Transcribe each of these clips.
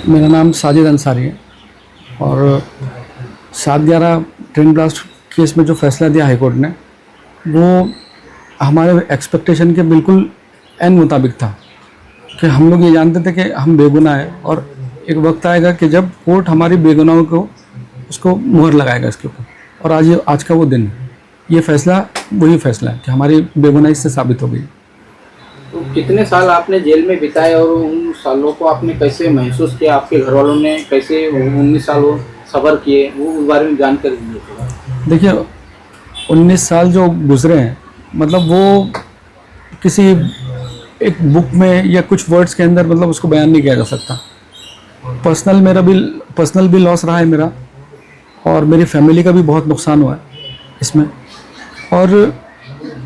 मेरा नाम साजिद अंसारी है और 7/11 ट्रेन ब्लास्ट केस में जो फैसला दिया हाईकोर्ट ने वो हमारे एक्सपेक्टेशन के बिल्कुल एन मुताबिक था कि हम लोग ये जानते थे कि हम बेगुनाह हैं और एक वक्त आएगा कि जब कोर्ट हमारी बेगुनाहों को उसको मुहर लगाएगा इसके ऊपर। और आज का वो दिन है। ये फैसला वही फैसला है कि हमारी बेगुनाही से साबित हो गई। तो कितने साल आपने जेल में बिताए और उन सालों को आपने कैसे महसूस किया, आपके घर वालों ने कैसे 19 साल वो सफ़र किए, वो उस बारे में जानकारी दीजिए थोड़ा। देखिए 19 साल जो गुजरे हैं मतलब वो किसी एक बुक में या कुछ वर्ड्स के अंदर मतलब उसको बयान नहीं किया जा सकता। पर्सनल भी लॉस रहा है मेरा और मेरी फैमिली का भी बहुत नुकसान हुआ है इसमें। और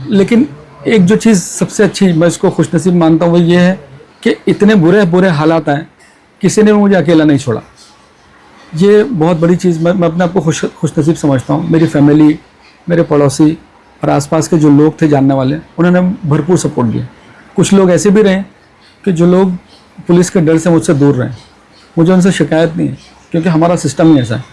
लेकिन एक जो चीज़ सबसे अच्छी मैं इसको खुशनसीब मानता हूँ वो ये है कि इतने बुरे बुरे हालात आए, किसी ने भी मुझे अकेला नहीं छोड़ा। ये बहुत बड़ी चीज़ मैं अपने आप को खुशनसीब समझता हूँ। मेरी फैमिली, मेरे पड़ोसी और आसपास के जो लोग थे जानने वाले, उन्होंने भरपूर सपोर्ट दिया। कुछ लोग ऐसे भी रहे कि जो लोग पुलिस के डर से मुझसे दूर रहे। मुझे उनसे शिकायत नहीं है क्योंकि हमारा सिस्टम ही ऐसा है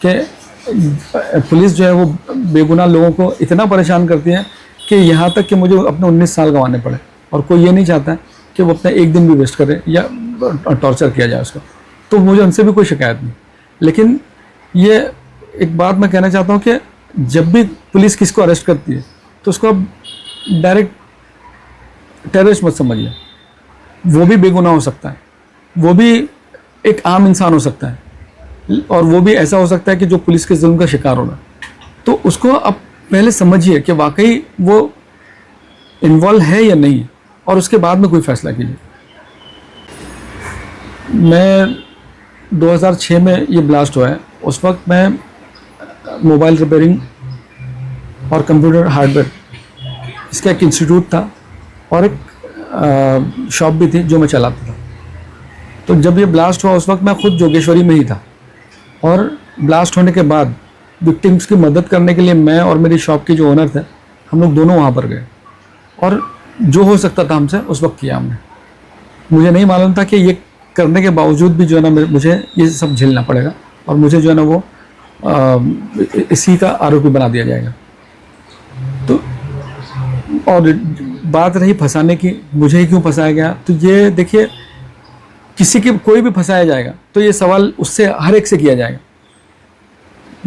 कि पुलिस जो है वो बेगुनाह लोगों को इतना परेशान करती है कि यहाँ तक कि मुझे अपने 19 साल गंवाने पड़े और कोई ये नहीं चाहता कि वो अपना एक दिन भी वेस्ट करे या टॉर्चर किया जाए उसको। तो मुझे उनसे भी कोई शिकायत नहीं। लेकिन ये एक बात मैं कहना चाहता हूँ कि जब भी पुलिस किसको अरेस्ट करती है तो उसको अब डायरेक्ट टेररिस्ट मत समझिए। वो भी बेगुनाह हो सकता है, वो भी एक आम इंसान हो सकता है और वो भी ऐसा हो सकता है कि जो पुलिस के जुल्म का शिकार होगा। तो उसको अब पहले समझिए कि वाकई वो इन्वॉल्व है या नहीं और उसके बाद में कोई फैसला कीजिए। मैं 2006 में ये ब्लास्ट हुआ है। उस वक्त मैं मोबाइल रिपेयरिंग और कंप्यूटर हार्डवेयर इसका एक इंस्टीट्यूट था और एक शॉप भी थी जो मैं चलाता था। तो जब ये ब्लास्ट हुआ उस वक्त मैं खुद जोगेश्वरी में ही था और ब्लास्ट होने के बाद विक्टिम्स की मदद करने के लिए मैं और मेरी शॉप के जो ओनर थे हम लोग दोनों वहाँ पर गए और जो हो सकता था हमसे उस वक्त किया हमने। मुझे नहीं मालूम था कि ये करने के बावजूद भी जो है ना मुझे ये सब झेलना पड़ेगा और मुझे जो है ना वो इसी का आरोपी बना दिया जाएगा। तो और बात रही फंसाने की, मुझे ही क्यों फंसाया गया, तो ये देखिए किसी के कोई भी फंसाया जाएगा तो ये सवाल उससे हर एक से किया जाएगा।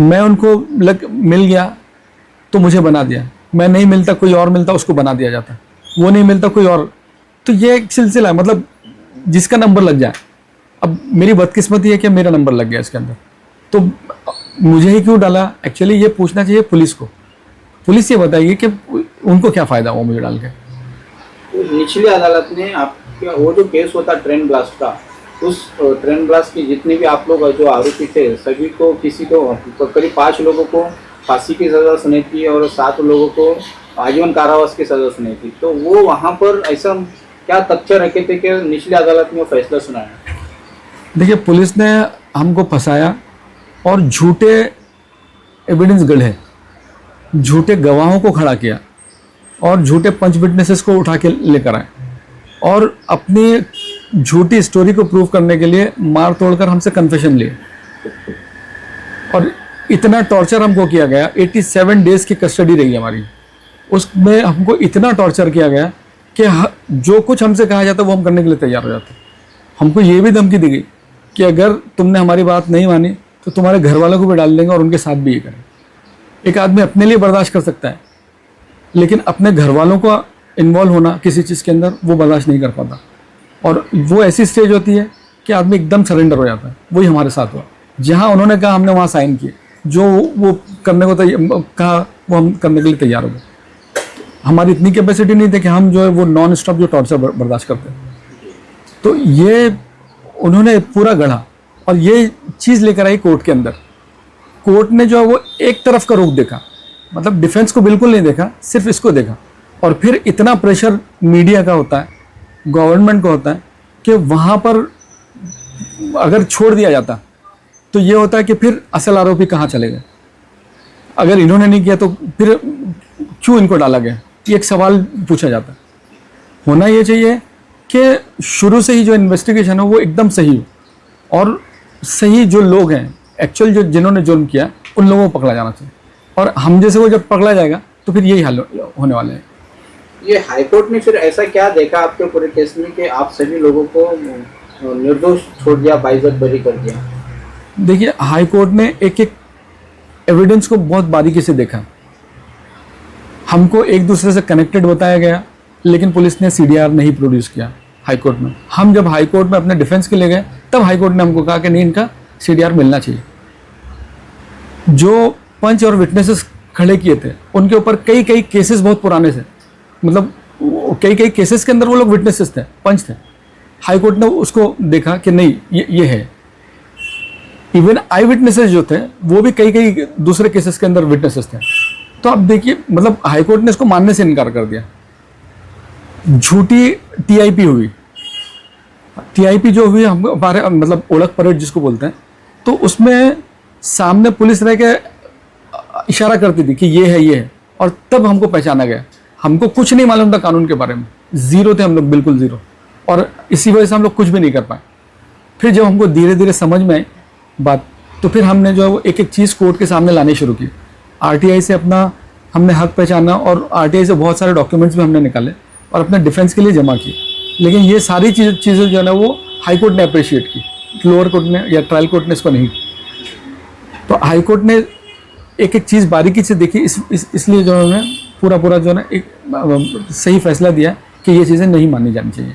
मैं उनको मिल गया तो मुझे बना दिया, मैं नहीं मिलता कोई और मिलता उसको बना दिया जाता, वो नहीं मिलता कोई और। तो ये एक सिलसिला है, मतलब जिसका नंबर लग जाए। अब मेरी बदकिस्मती है कि मेरा नंबर लग गया इसके अंदर, तो मुझे ही क्यों डाला। एक्चुअली ये पूछना चाहिए पुलिस को। पुलिस ये बताएगी कि उनको क्या फ़ायदा हुआ मुझे डाल के। तो निचली अदालत ने आपका वो जो केस होता ट्रेन ब्लास्ट का, उस ट्रेन ब्लास्ट की जितने भी आप लोग जो आरोपी थे सभी को किसी को करीब 5 लोगों को फांसी की सज़ा सुनाई थी और 7 लोगों को आजीवन कारावास की सज़ा सुनाई थी। तो वो वहाँ पर ऐसा क्या तथ्य रखे थे कि निचली अदालत ने वो फैसला सुनाया? देखिए पुलिस ने हमको फंसाया और झूठे एविडेंस गढ़े, झूठे गवाहों को खड़ा किया और झूठे पंच विटनेसेस को उठा के लेकर आए और अपनी झूठी स्टोरी को प्रूव करने के लिए मार तोड़कर हमसे कन्फेशन लिए। और इतना टॉर्चर हमको किया गया, 87 डेज़ की कस्टडी रही हमारी। उसमें हमको इतना टॉर्चर किया गया कि जो कुछ हमसे कहा जाता वो हम करने के लिए तैयार हो जाते। हमको ये भी धमकी दी गई कि अगर तुमने हमारी बात नहीं मानी तो तुम्हारे घर वालों को भी डाल देंगे और उनके साथ भी ये करें। एक आदमी अपने लिए बर्दाश्त कर सकता है लेकिन अपने घर वालों को इन्वॉल्व होना किसी चीज़ के अंदर वो बर्दाश्त नहीं कर पाता। और वो ऐसी स्टेज होती है कि आदमी एकदम सरेंडर हो जाता है। वही हमारे साथ हुआ। जहाँ उन्होंने कहा हमने वहाँ साइन किए, जो वो करने को कहा वो हम करने के लिए तैयार हो गए। हमारी इतनी कैपेसिटी नहीं थी कि हम जो है वो नॉन स्टॉप जो टॉर्चर बर्दाश्त करते। तो ये उन्होंने पूरा गढ़ा और ये चीज़ लेकर आई कोर्ट के अंदर। कोर्ट ने जो है वो एक तरफ का रुख देखा, मतलब डिफेंस को बिल्कुल नहीं देखा, सिर्फ इसको देखा। और फिर इतना प्रेशर मीडिया का होता है, गवर्नमेंट का होता है कि वहाँ पर अगर छोड़ दिया जाता तो ये होता है कि फिर असल आरोपी कहाँ चले गए। अगर इन्होंने नहीं किया तो फिर क्यों इनको डाला गया, ये एक सवाल पूछा जाता। होना ये चाहिए कि शुरू से ही जो इन्वेस्टिगेशन हो वो एकदम सही हो और सही जो लोग हैं एक्चुअल जो जिन्होंने जुर्म किया उन लोगों को पकड़ा जाना चाहिए। और हम जैसे को जब पकड़ा जाएगा तो फिर यही हाल होने वाले हैं। ये हाईकोर्ट ने फिर ऐसा क्या देखा आपके पूरे केस में कि आप सभी लोगों को निर्दोष छोड़ दिया, बाइज्जत बरी कर दिया? देखिए, हाई कोर्ट ने एक एक एविडेंस को बहुत बारीकी से देखा। हमको एक दूसरे से कनेक्टेड बताया गया, लेकिन पुलिस ने सीडीआर नहीं प्रोड्यूस किया हाई कोर्ट में। हम जब हाई कोर्ट में अपने डिफेंस के लिए गए तब हाई कोर्ट ने हमको कहा कि नहीं, इनका सीडीआर मिलना चाहिए। जो पंच और विटनेसेस खड़े किए थे उनके ऊपर कई कई केसेस बहुत पुराने थे, मतलब कई कई केसेस के अंदर वो लोग विटनेसेस थे, पंच थे। हाई कोर्ट ने उसको देखा कि नहीं, ये है। इवन आई विटनेसेस जो थे वो भी कई कई दूसरे केसेस के अंदर विटनेसेस थे। तो अब देखिए, मतलब हाई कोर्ट ने इसको मानने से इनकार कर दिया। झूठी टीआईपी हुई। टीआईपी जो हुई हम हमारे मतलब ओळख परेड जिसको बोलते हैं, तो उसमें सामने पुलिस रह के इशारा करती थी कि ये है, और तब हमको पहचाना गया। हमको कुछ नहीं मालूम था कानून के बारे में, जीरो थे हम लोग, बिल्कुल जीरो, और इसी वजह से हम लोग कुछ भी नहीं कर पाए। फिर जब हमको धीरे धीरे समझ में आई बात, तो फिर हमने जो है वो एक एक चीज़ कोर्ट के सामने लानी शुरू की। आरटीआई से अपना हमने हक पहचाना और आरटीआई से बहुत सारे डॉक्यूमेंट्स भी हमने निकाले और अपने डिफेंस के लिए जमा किए। लेकिन ये सारी चीज़ें जो है ना वो हाई कोर्ट ने अप्रिशिएट की, लोअर कोर्ट ने या ट्रायल कोर्ट ने इसको नहीं की। तो हाई कोर्ट ने एक एक चीज़ बारीकी से देखी, इसलिए जो है पूरा जो है एक सही फैसला दिया कि ये चीज़ें नहीं मानी जानी चाहिए।